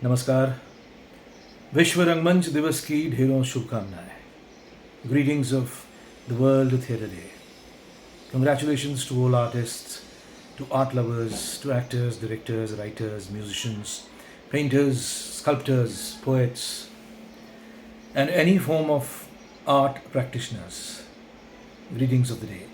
नमस्कार। विश्व रंगमंच दिवस की ढेरों शुभकामनाएं। Greetings of the world theatre day. Congratulations to all artists, to art lovers, to actors, directors, writers, musicians, painters, sculptors, poets, and any form of art practitioners. Greetings of the day.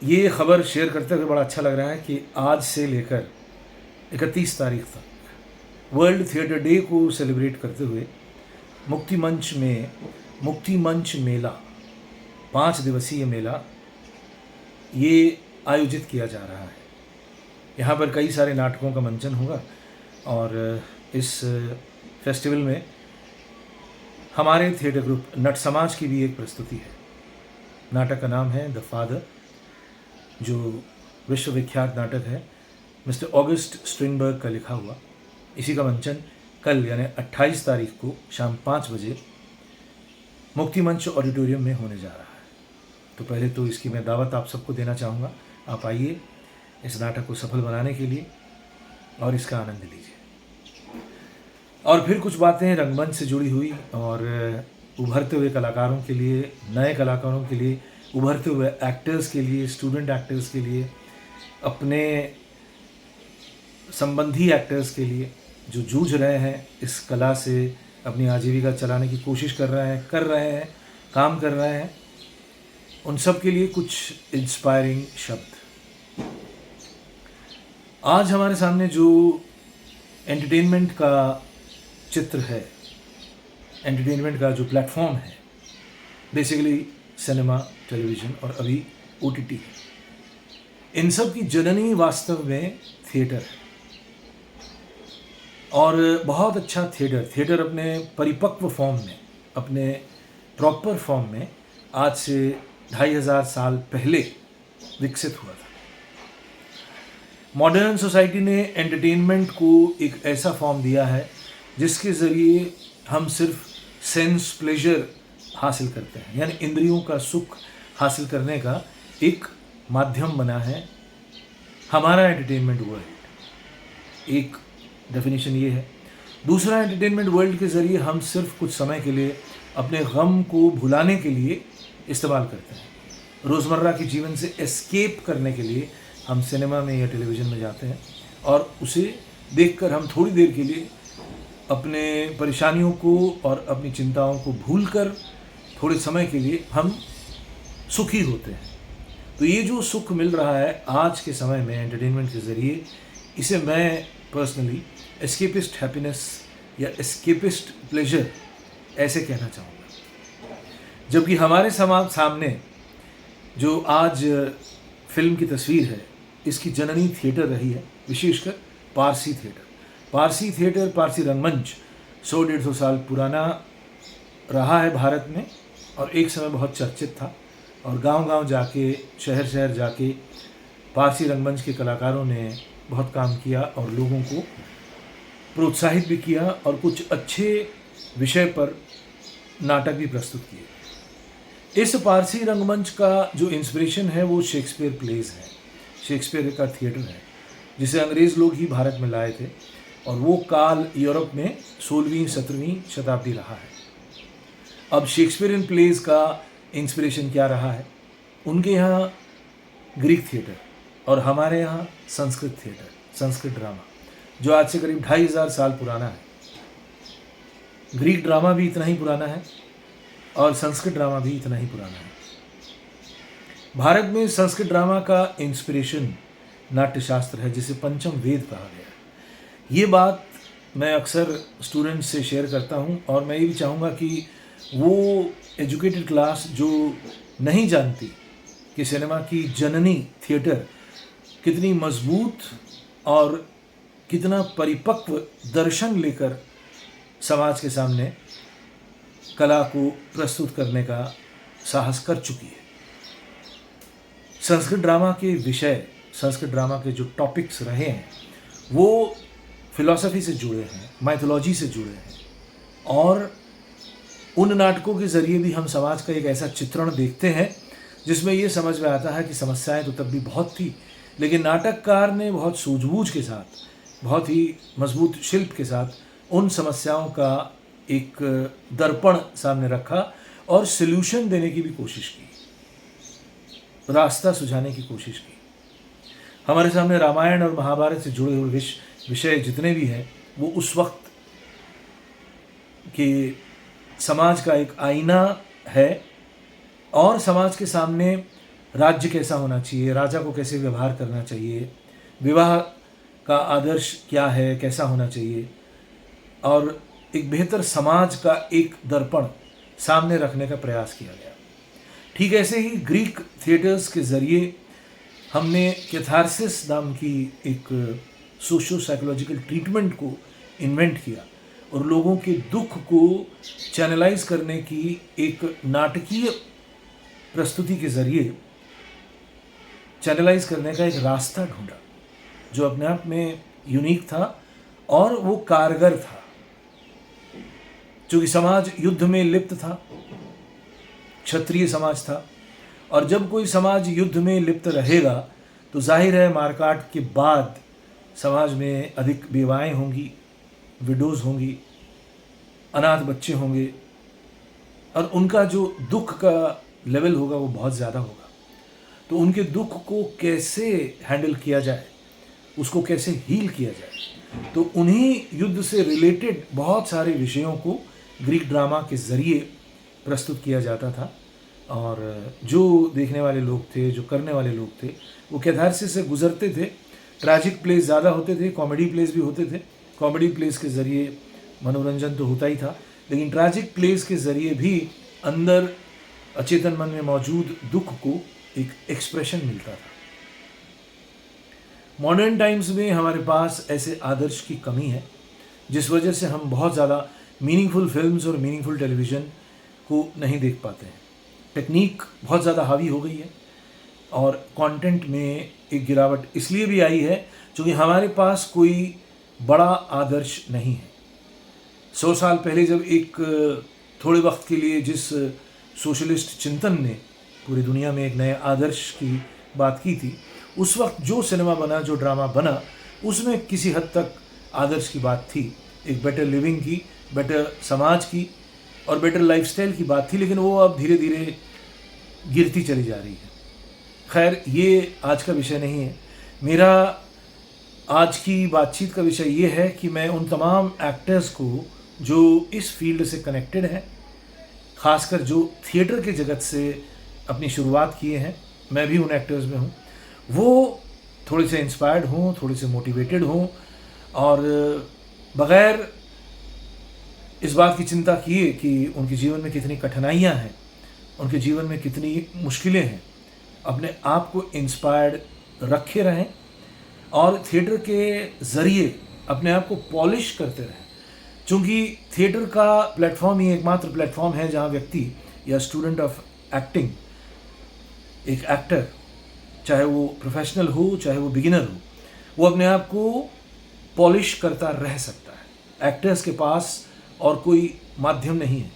ये खबर share करते हुए बड़ा अच्छा लग रहा है कि आज से लेकर 31 तारीख तक वर्ल्ड थिएटर डे को सेलिब्रेट करते हुए मुक्ति मंच मेला 5 दिवसीय मेला ये आयोजित किया जा रहा है। यहाँ पर कई सारे नाटकों का मंचन होगा और इस फेस्टिवल में हमारे थिएटर ग्रुप नट समाज की भी एक प्रस्तुति है। नाटक का नाम है द फादर, जो विश्वविख्यात नाटक है मिस्टर ऑगस्ट स्ट्रिंगबर्ग का लिखा हुआ। इसी का मंचन कल यानी 28 तारीख को शाम 5 बजे मुक्ति मंच ऑडिटोरियम में होने जा रहा है। तो पहले तो इसकी मैं दावत आप सबको देना चाहूँगा। आप आइए इस नाटक को सफल बनाने के लिए और इसका आनंद लीजिए। और फिर कुछ बातें रंगमंच से जुड़ी हुई और उभरते हुए कलाकारों के लिए, नए कलाकारों के लिए, उभरते हुए एक्टर्स के लिए, स्टूडेंट एक्टर्स के लिए, अपने संबंधी एक्टर्स के लिए जो जूझ रहे हैं इस कला से, अपनी आजीविका चलाने की कोशिश कर रहे हैं, काम कर रहे हैं, उन सब के लिए कुछ इंस्पायरिंग शब्द। आज हमारे सामने जो एंटरटेनमेंट का चित्र है, एंटरटेनमेंट का जो प्लेटफॉर्म है, बेसिकली सिनेमा, टेलीविज़न और अभी OTT है। इन सब की जननी वास्तव में थिएटर है और बहुत अच्छा थिएटर अपने परिपक्व फॉर्म में, अपने प्रॉपर फॉर्म में आज से 2500 साल पहले विकसित हुआ था। मॉडर्न सोसाइटी ने एंटरटेनमेंट को एक ऐसा फॉर्म दिया है जिसके ज़रिए हम सिर्फ सेंस प्लेजर हासिल करते हैं, यानी इंद्रियों का सुख हासिल करने का एक माध्यम बना है हमारा एंटरटेनमेंट वर्ल्ड। एक डेफिनेशन ये है। दूसरा, एंटरटेनमेंट वर्ल्ड के ज़रिए हम सिर्फ कुछ समय के लिए अपने गम को भुलाने के लिए इस्तेमाल करते हैं। रोज़मर्रा के जीवन से एस्केप करने के लिए हम सिनेमा में या टेलीविज़न में जाते हैं और उसे देखकर हम थोड़ी देर के लिए अपने परेशानियों को और अपनी चिंताओं को भूलकर थोड़े समय के लिए हम सुखी होते हैं। तो ये जो सुख मिल रहा है आज के समय में एंटरटेनमेंट के ज़रिए, इसे मैं पर्सनली एस्केपिस्ट हैप्पीनेस या एस्केपिस्ट प्लेजर ऐसे कहना चाहूँगा। जबकि हमारे सामने जो आज फिल्म की तस्वीर है, इसकी जननी थिएटर रही है, विशेषकर पारसी थिएटर। पारसी रंगमंच 100-150 साल पुराना रहा है भारत में और एक समय बहुत चर्चित था और गांव-गांव जाके, शहर जाके पारसी रंगमंच के कलाकारों ने बहुत काम किया और लोगों को प्रोत्साहित भी किया और कुछ अच्छे विषय पर नाटक भी प्रस्तुत किए। इस पारसी रंगमंच का जो इंस्पिरेशन है वो शेक्सपियर प्लेज है, शेक्सपियर का थिएटर है, जिसे अंग्रेज़ लोग ही भारत में लाए थे और वो काल यूरोप में 16वीं-17वीं शताब्दी रहा है। अब शेक्सपियरियन प्लेज का इंस्पिरेशन क्या रहा है? उनके यहाँ ग्रीक थिएटर और हमारे यहाँ संस्कृत थिएटर, संस्कृत ड्रामा, जो आज से करीब 2500 साल पुराना है। ग्रीक ड्रामा भी इतना ही पुराना है और संस्कृत ड्रामा भी इतना ही पुराना है। भारत में संस्कृत ड्रामा का इंस्पिरेशन नाट्यशास्त्र है, जिसे पंचम वेद कहा गया है। ये बात मैं अक्सर स्टूडेंट्स से शेयर करता हूँ और मैं ये भी चाहूँगा कि वो एजुकेटेड क्लास जो नहीं जानती कि सिनेमा की जननी थिएटर कितनी मजबूत और कितना परिपक्व दर्शन लेकर समाज के सामने कला को प्रस्तुत करने का साहस कर चुकी है। संस्कृत ड्रामा के विषय, संस्कृत ड्रामा के जो टॉपिक्स रहे हैं वो फिलॉसफी से जुड़े हैं, माइथोलॉजी से जुड़े हैं और उन नाटकों के ज़रिए भी हम समाज का एक ऐसा चित्रण देखते हैं जिसमें ये समझ में आता है कि समस्याएं तो तब भी बहुत थी, लेकिन नाटककार ने बहुत सूझबूझ के साथ, बहुत ही मजबूत शिल्प के साथ उन समस्याओं का एक दर्पण सामने रखा और सल्यूशन देने की भी कोशिश की, रास्ता सुझाने की कोशिश की। हमारे सामने रामायण और महाभारत से जुड़े हुए विषय जितने भी हैं वो उस वक्त के समाज का एक आईना है, और समाज के सामने राज्य कैसा होना चाहिए, राजा को कैसे व्यवहार करना चाहिए, विवाह का आदर्श क्या है, कैसा होना चाहिए, और एक बेहतर समाज का एक दर्पण सामने रखने का प्रयास किया गया। ठीक ऐसे ही ग्रीक थिएटर्स के ज़रिए हमने कैथारसिस नाम की एक सोशो साइकोलॉजिकल ट्रीटमेंट को इन्वेंट किया और लोगों के दुख को चैनलाइज करने की एक नाटकीय प्रस्तुति के ज़रिए चैनलाइज करने का एक रास्ता ढूंढा जो अपने आप में यूनिक था और वो कारगर था। चूँकि समाज युद्ध में लिप्त था, क्षत्रिय समाज था, और जब कोई समाज युद्ध में लिप्त रहेगा तो जाहिर है मारकाट के बाद समाज में अधिक बेवाएँ होंगी, विडोज़ होंगी, अनाथ बच्चे होंगे, और उनका जो दुख का लेवल होगा वो बहुत ज़्यादा होगा। तो उनके दुख को कैसे हैंडल किया जाए, उसको कैसे हील किया जाए, तो उन्हीं युद्ध से रिलेटेड बहुत सारे विषयों को ग्रीक ड्रामा के ज़रिए प्रस्तुत किया जाता था। और जो देखने वाले लोग थे, जो करने वाले लोग थे, वो कैथारसिस से गुजरते थे। ट्रैजिक प्लेस ज़्यादा होते थे, कॉमेडी प्लेस भी होते थे। कॉमेडी प्लेस के ज़रिए मनोरंजन तो होता ही था, लेकिन ट्रैजिक प्लेस के ज़रिए भी अंदर अचेतन मन में मौजूद दुख को एक एक्सप्रेशन मिलता था। मॉडर्न टाइम्स में हमारे पास ऐसे आदर्श की कमी है, जिस वजह से हम बहुत ज़्यादा मीनिंगफुल फिल्म्स और मीनिंगफुल टेलीविज़न को नहीं देख पाते हैं। टेक्निक बहुत ज़्यादा हावी हो गई है और कंटेंट में एक गिरावट इसलिए भी आई है क्योंकि हमारे पास कोई बड़ा आदर्श नहीं है। 100 साल पहले जब एक थोड़े वक्त के लिए जिस सोशलिस्ट चिंतन ने पूरी दुनिया में एक नए आदर्श की बात की थी, उस वक्त जो सिनेमा बना, जो ड्रामा बना, उसमें किसी हद तक आदर्श की बात थी, एक बेटर लिविंग की, बेटर समाज की और बेटर लाइफस्टाइल की बात थी, लेकिन वो अब धीरे धीरे गिरती चली जा रही है। खैर, ये आज का विषय नहीं है। मेरा आज की बातचीत का विषय ये है कि मैं उन तमाम एक्टर्स को जो इस फील्ड से कनेक्टेड हैं, ख़ासकर जो थिएटर के जगत से अपनी शुरुआत किए हैं, मैं भी उन एक्टर्स में हूँ, वो थोड़े से इंस्पायर्ड हों, थोड़े से मोटिवेटेड हों और बग़ैर इस बात की चिंता किए कि उनके जीवन में कितनी कठिनाइयाँ हैं, उनके जीवन में कितनी मुश्किलें हैं, अपने आप को इंस्पायर्ड रखे रहें और थिएटर के ज़रिए अपने आप को पॉलिश करते रहें। चूँकि थिएटर का प्लेटफॉर्म ही एकमात्र प्लेटफॉर्म है जहाँ व्यक्ति या स्टूडेंट ऑफ एक्टिंग, एक एक्टर, चाहे वो प्रोफेशनल हो चाहे वो बिगिनर हो, वो अपने आप को पॉलिश करता रह सकता है। एक्टर्स के पास और कोई माध्यम नहीं है।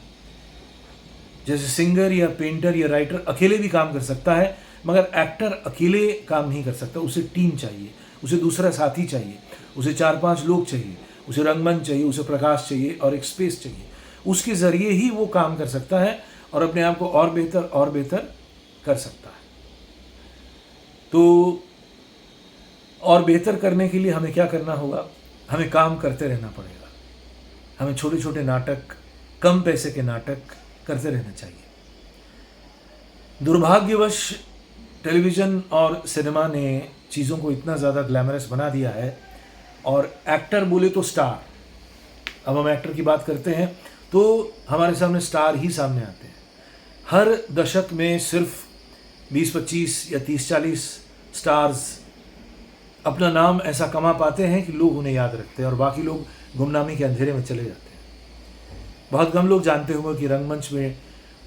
जैसे सिंगर या पेंटर या राइटर अकेले भी काम कर सकता है, मगर एक्टर अकेले काम नहीं कर सकता। उसे टीम चाहिए, उसे दूसरा साथी चाहिए, उसे 4-5 लोग चाहिए, उसे रंगमंच चाहिए, उसे प्रकाश चाहिए और एक स्पेस चाहिए। उसके ज़रिए ही वो काम कर सकता है और अपने आप को और बेहतर कर सकता है। तो और बेहतर करने के लिए हमें क्या करना होगा? हमें काम करते रहना पड़ेगा। हमें छोटे छोटे नाटक, कम पैसे के नाटक करते रहना चाहिए। दुर्भाग्यवश टेलीविज़न और सिनेमा ने चीज़ों को इतना ज़्यादा ग्लैमरस बना दिया है और एक्टर बोले तो स्टार, अब हम एक्टर की बात करते हैं तो हमारे सामने स्टार ही सामने आते हैं। हर दशक में सिर्फ 20-25 या 30-40 स्टार्स अपना नाम ऐसा कमा पाते हैं कि लोग उन्हें याद रखते हैं और बाकी लोग गुमनामी के अंधेरे में चले जाते हैं। बहुत कम लोग जानते होंगे कि रंगमंच में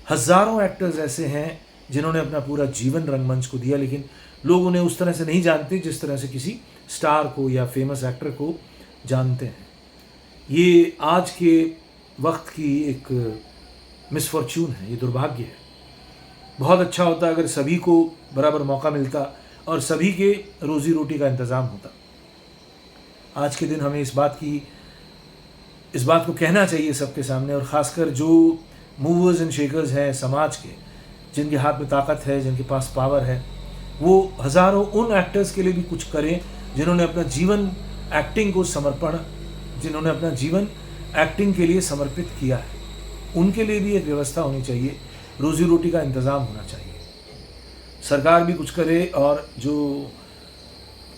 हज़ारों एक्टर्स ऐसे हैं जिन्होंने अपना पूरा जीवन रंगमंच को दिया, लेकिन लोग उन्हें उस तरह से नहीं जानते जिस तरह से किसी स्टार को या फेमस एक्टर को जानते हैं। ये आज के वक्त की एक मिसफॉर्च्यून है, ये दुर्भाग्य है। बहुत अच्छा होता अगर सभी को बराबर मौका मिलता और सभी के रोज़ी रोटी का इंतज़ाम होता। आज के दिन हमें इस बात को कहना चाहिए सबके सामने, और ख़ासकर जो मूवर्स एंड शेकर्स हैं समाज के, जिनके हाथ में ताकत है, जिनके पास पावर है, वो हज़ारों उन एक्टर्स के लिए भी कुछ करें जिन्होंने अपना जीवन एक्टिंग के लिए समर्पित किया है। उनके लिए भी एक व्यवस्था होनी चाहिए, रोज़ी रोटी का इंतज़ाम होना चाहिए। सरकार भी कुछ करे, और जो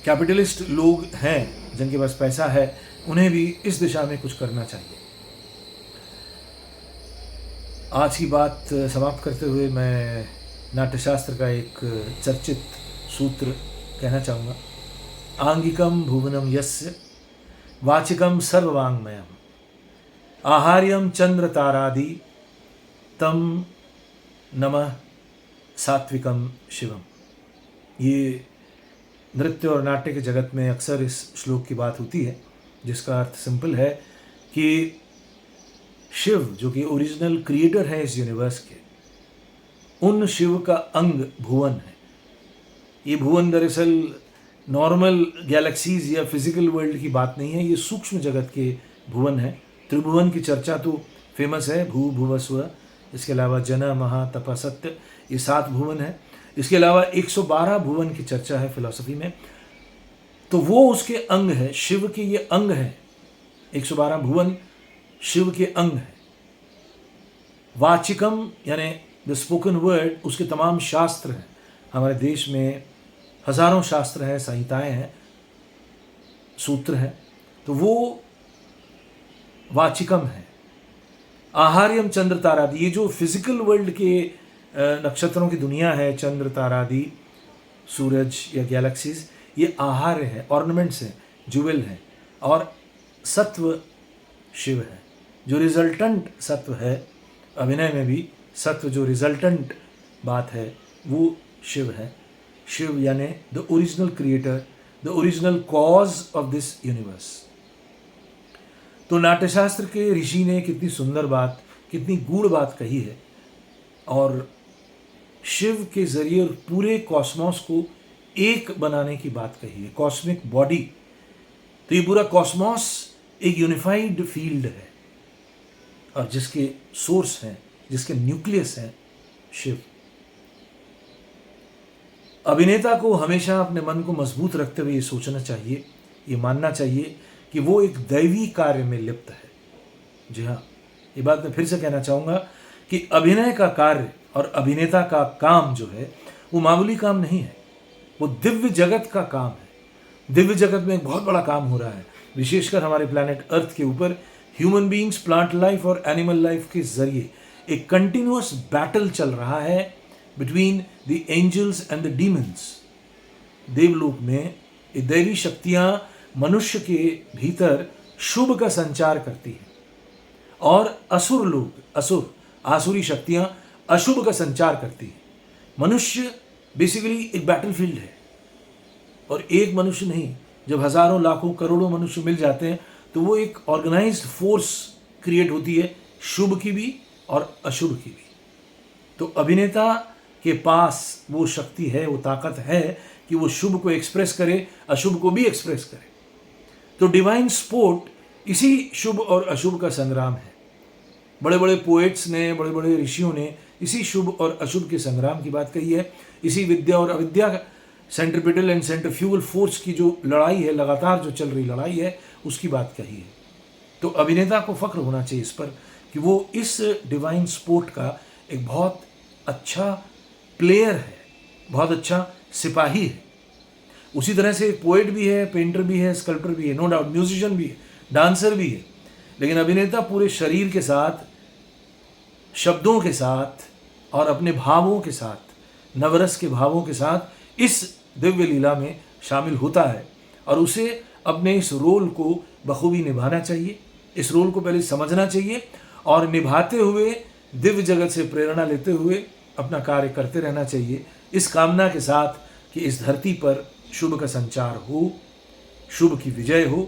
कैपिटलिस्ट लोग हैं जिनके पास पैसा है, उन्हें भी इस दिशा में कुछ करना चाहिए। आज की बात समाप्त करते हुए मैं नाट्यशास्त्र का एक चर्चित सूत्र कहना चाहूँगा। आंगिकम भुवनम यस्य वाचिकम सर्ववाङ्मयम् आहार्यम चंद्र तारादि तम नमः सात्विकम शिवम। ये नृत्य और नाट्य के जगत में अक्सर इस श्लोक की बात होती है, जिसका अर्थ सिंपल है कि शिव, जो कि ओरिजिनल क्रिएटर है इस यूनिवर्स के, उन शिव का अंग भुवन है। ये भुवन दरअसल नॉर्मल गैलेक्सीज या फिजिकल वर्ल्ड की बात नहीं है, ये सूक्ष्म जगत के भुवन है। त्रिभुवन की चर्चा तो फेमस है, भू भुव स्व, इसके अलावा जन महा तप सत्य, ये 7 भुवन है। इसके अलावा 112 भुवन की चर्चा है फिलॉसफी में, तो वो उसके अंग है, शिव के ये अंग है। 112 भुवन शिव के अंग है। वाचिकम यानी द स्पोकन वर्ड, उसके तमाम शास्त्र हैं। हमारे देश में हजारों शास्त्र हैं, संहिताएं हैं, सूत्र हैं, तो वो वाचिकम है। आहार्यम चंद्र तारादि, ये जो फिजिकल वर्ल्ड के नक्षत्रों की दुनिया है, चंद्र तारादि, सूरज या गैलेक्सीज, ये आहार्य है, ऑर्नामेंट्स हैं, ज्वेल हैं। और सत्व शिव है, जो रिजल्टेंट सत्व है। अभिनय में भी सत्व जो रिजल्टेंट बात है वो शिव है। शिव यानी the original creator, the original cause of this universe. तो नाट्यशास्त्र के ऋषि ने कितनी सुंदर बात, कितनी गूढ़ बात कही है, और शिव के जरिए पूरे कॉस्मोस को एक बनाने की बात कही है, कॉस्मिक बॉडी। तो ये पूरा कॉस्मोस एक यूनिफाइड फील्ड है, और जिसके सोर्स हैं, जिसके न्यूक्लियस हैं शिव। अभिनेता को हमेशा अपने मन को मजबूत रखते हुए ये सोचना चाहिए, ये मानना चाहिए कि वो एक दैवी कार्य में लिप्त है। जी हाँ, ये बात मैं फिर से कहना चाहूँगा कि अभिनय का कार्य और अभिनेता का काम जो है वो मामूली काम नहीं है, वो दिव्य जगत का काम है। दिव्य जगत में एक बहुत बड़ा काम हो रहा है, विशेषकर हमारे प्लैनेट अर्थ के ऊपर ह्यूमन बीइंग्स, प्लांट लाइफ और एनिमल लाइफ के जरिए एक कंटिन्यूअस बैटल चल रहा है between the angels and the demons. देवलोक में ये दैवी शक्तियां मनुष्य के भीतर शुभ का संचार करती हैं, और आसुरी शक्तियां अशुभ का संचार करती हैं। मनुष्य बेसिकली एक बैटलफील्ड है, और एक मनुष्य नहीं, जब हजारों लाखों करोड़ों मनुष्य मिल जाते हैं तो वो एक ऑर्गेनाइज्ड फोर्स क्रिएट होती है, शुभ की भी और अशुभ की भी। तो अभिनेता के पास वो शक्ति है, वो ताकत है कि वो शुभ को एक्सप्रेस करे, अशुभ को भी एक्सप्रेस करे। तो डिवाइन स्पोर्ट इसी शुभ और अशुभ का संग्राम है। बड़े बड़े पोएट्स ने, बड़े बड़े ऋषियों ने इसी शुभ और अशुभ के संग्राम की बात कही है। इसी विद्या और अविद्या, सेंट्रिपिटल एंड सेंट्रीफ्यूगल फोर्स की जो लड़ाई है, लगातार जो चल रही लड़ाई है, उसकी बात कही है। तो अभिनेता को फख्र होना चाहिए इस पर कि वो इस डिवाइन स्पोर्ट का एक बहुत अच्छा प्लेयर है, बहुत अच्छा सिपाही है। उसी तरह से पोएट भी है, पेंटर भी है, स्कल्प्टर भी है, नो डाउट, म्यूजिशियन भी है, डांसर भी है। लेकिन अभिनेता पूरे शरीर के साथ, शब्दों के साथ और अपने भावों के साथ, नवरस के भावों के साथ इस दिव्य लीला में शामिल होता है, और उसे अपने इस रोल को बखूबी निभाना चाहिए। इस रोल को पहले समझना चाहिए, और निभाते हुए दिव्य जगत से प्रेरणा लेते हुए अपना कार्य करते रहना चाहिए, इस कामना के साथ कि इस धरती पर शुभ का संचार हो, शुभ की विजय हो,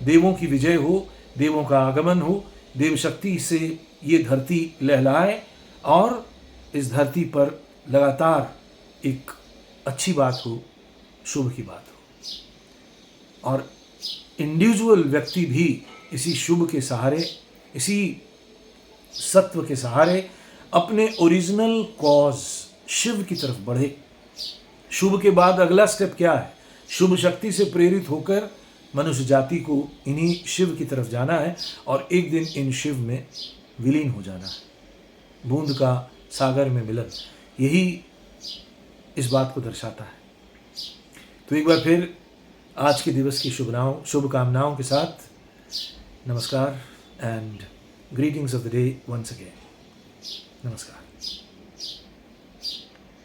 देवों की विजय हो, देवों का आगमन हो, देव शक्ति से ये धरती लहलाए, और इस धरती पर लगातार एक अच्छी बात हो, शुभ की बात हो, और इंडिविजुअल व्यक्ति भी इसी शुभ के सहारे, इसी सत्व के सहारे अपने ओरिजिनल कॉज शिव की तरफ बढ़े। शुभ के बाद अगला स्टेप क्या है? शुभ शक्ति से प्रेरित होकर मनुष्य जाति को इन्हीं शिव की तरफ जाना है और एक दिन इन शिव में विलीन हो जाना है। बूंद का सागर में मिलन, यही इस बात को दर्शाता है। तो एक बार फिर आज के दिवस की शुभकामनाओं के साथ नमस्कार and greetings of the day once again. नमस्कार।